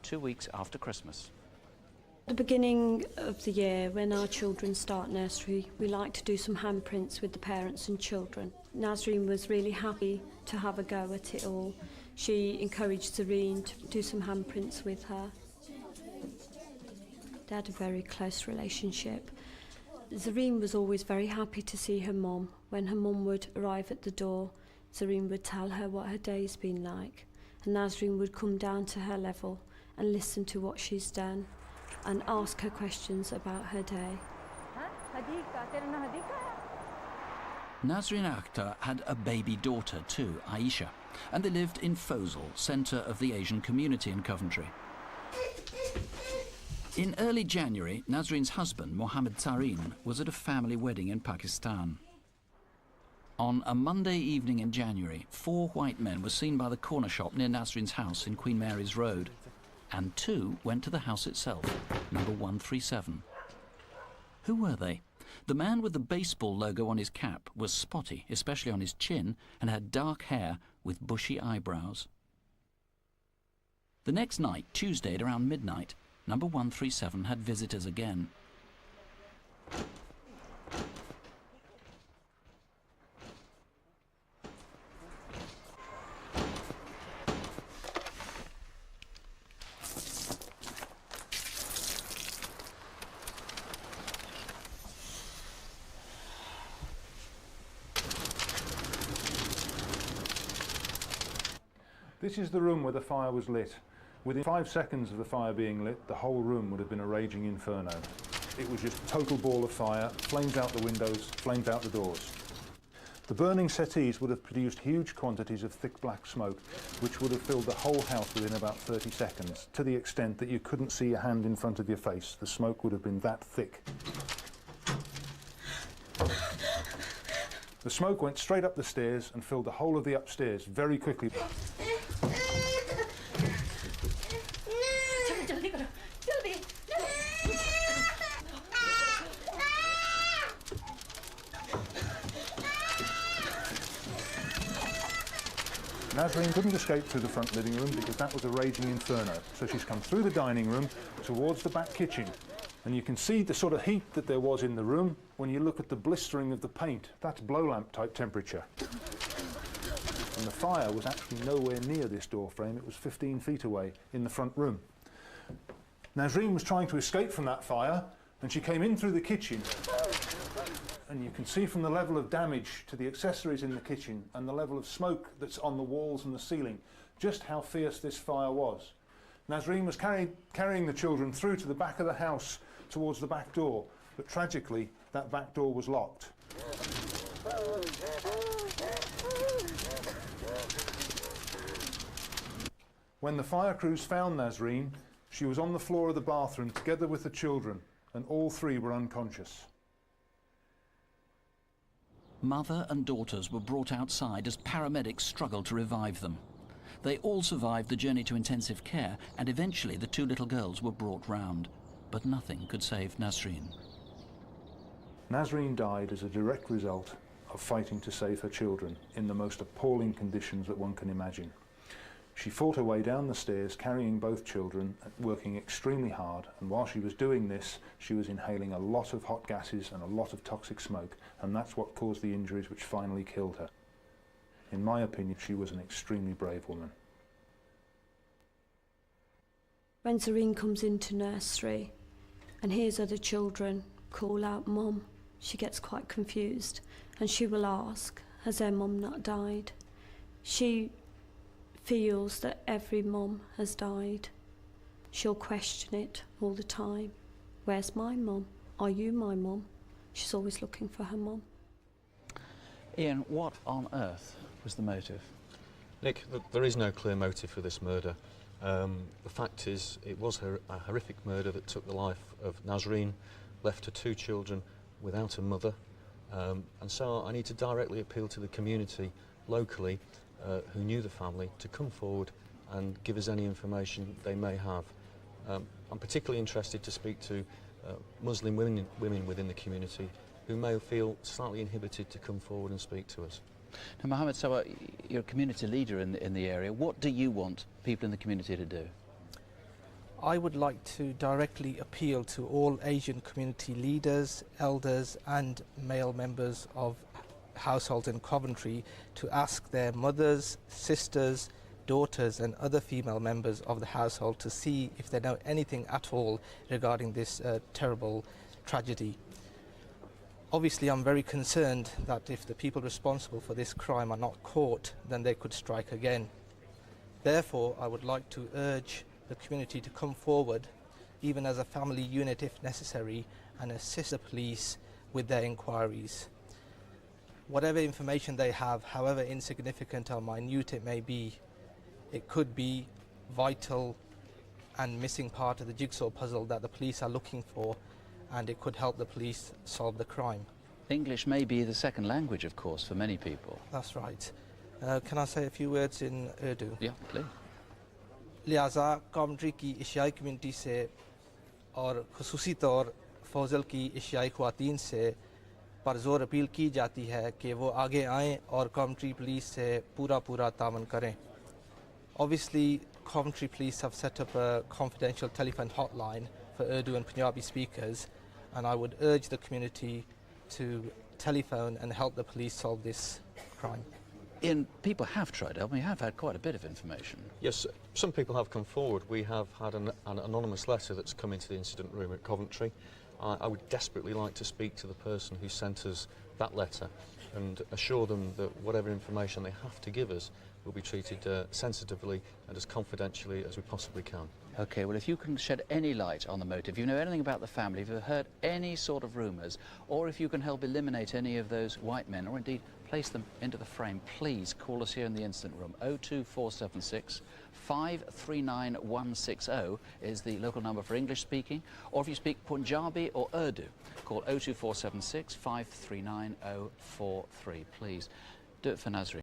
2 weeks after Christmas. At the beginning of the year, when our children start nursery, we like to do some handprints with the parents and children. Nasreen was really happy to have a go at it all. She encouraged Zareen to do some handprints with her. They had a very close relationship. Zareen was always very happy to see her mum. When her mum would arrive at the door, Zareen would tell her what her day's been like, and Nasreen would come down to her level and listen to what she's done and ask her questions about her day. Nasreen and Akhtar had a baby daughter too, Aisha, and they lived in Fosal, centre of the Asian community in Coventry. In early January, Nasreen's husband, Mohammed Tareen, was at a family wedding in Pakistan. On a Monday evening in January, 4 white men were seen by the corner shop near Nasreen's house in Queen Mary's Road, and 2 went to the house itself, number 137. Who were they? The man with the baseball logo on his cap was spotty, especially on his chin, and had dark hair with bushy eyebrows. The next night, Tuesday at around midnight, number 137 had visitors again. This is the room where the fire was lit. Within 5 seconds of the fire being lit, the whole room would have been a raging inferno. It was just a total ball of fire, flames out the windows, flames out the doors. The burning settees would have produced huge quantities of thick black smoke, which would have filled the whole house within about 30 seconds, to the extent that you couldn't see a hand in front of your face. The smoke would have been that thick. The smoke went straight up the stairs and filled the whole of the upstairs very quickly. Nasreen couldn't escape through the front living room because that was a raging inferno. So she's come through the dining room towards the back kitchen. And you can see the sort of heat that there was in the room when you look at the blistering of the paint. That's blow lamp type temperature. And the fire was actually nowhere near this door frame. It was 15 feet away in the front room. Nasreen was trying to escape from that fire, and she came in through the kitchen. And you can see from the level of damage to the accessories in the kitchen and the level of smoke that's on the walls and the ceiling, just how fierce this fire was. Nasreen was carrying the children through to the back of the house towards the back door, but tragically that back door was locked. When the fire crews found Nasreen, she was on the floor of the bathroom together with the children, and all 3 were unconscious. Mother and daughters were brought outside as paramedics struggled to revive them. They all survived the journey to intensive care, and eventually the 2 little girls were brought round. But nothing could save Nasreen. Nasreen died as a direct result of fighting to save her children in the most appalling conditions that one can imagine. She fought her way down the stairs, carrying both children, working extremely hard, and while she was doing this, she was inhaling a lot of hot gases and a lot of toxic smoke, and that's what caused the injuries which finally killed her. In my opinion, she was an extremely brave woman. When Zareen comes into nursery and hears other children call out "Mum," she gets quite confused, and she will ask, has their mum not died? She feels that every mum has died. She'll question it all the time. Where's my mum? Are you my mum? She's always looking for her mum. Ian, what on earth was the motive? Nick, there is no clear motive for this murder. The fact is, it was a horrific murder that took the life of Nasreen, left her 2 children without a mother, and so I need to directly appeal to the community locally who knew the family to come forward and give us any information they may have. I'm particularly interested to speak to Muslim women within the community who may feel slightly inhibited to come forward and speak to us. Now, Mohammed, so you're a community leader in the area. What do you want people in the community to do? I would like to directly appeal to all Asian community leaders, elders and male members of households in Coventry to ask their mothers, sisters, daughters and other female members of the household to see if they know anything at all regarding this terrible tragedy. Obviously, I'm very concerned that if the people responsible for this crime are not caught, then they could strike again. Therefore, I would like to urge the community to come forward, even as a family unit if necessary, and assist the police with their inquiries. Whatever information they have, however insignificant or minute it may be, it could be vital and missing part of the jigsaw puzzle that the police are looking for, and it could help the police solve the crime. English may be the second language, of course, for many people. That's right. Can I say a few words in Urdu? Yeah, please. लिहाजा commentary की एशियाई community से और खुसूसी तौर फौजल की एशियाई ख़वातीन से परज़ोर अपील की जाती है कि वो आगे आएँ और कॉमेंट्री पुलिस से पूरा तावन करें. Obviously, Coventry Police have set up a confidential telephone hotline for Urdu and Punjabi speakers, and I would urge the community to telephone and help the police solve this crime. Ian, people have tried to help. We have had quite a bit of information. Yes, some people have come forward. We have had an anonymous letter that's come into the incident room at Coventry. I would desperately like to speak to the person who sent us that letter and assure them that whatever information they have to give us will be treated sensitively and as confidentially as we possibly can. OK, well, if you can shed any light on the motive, if you know anything about the family, if you've heard any sort of rumours, or if you can help eliminate any of those white men, or indeed place them into the frame, please call us here in the incident room. 02476 539 160 is the local number for English speaking, or if you speak Punjabi or Urdu, call 02476 539 043. Please do it for Nasreen.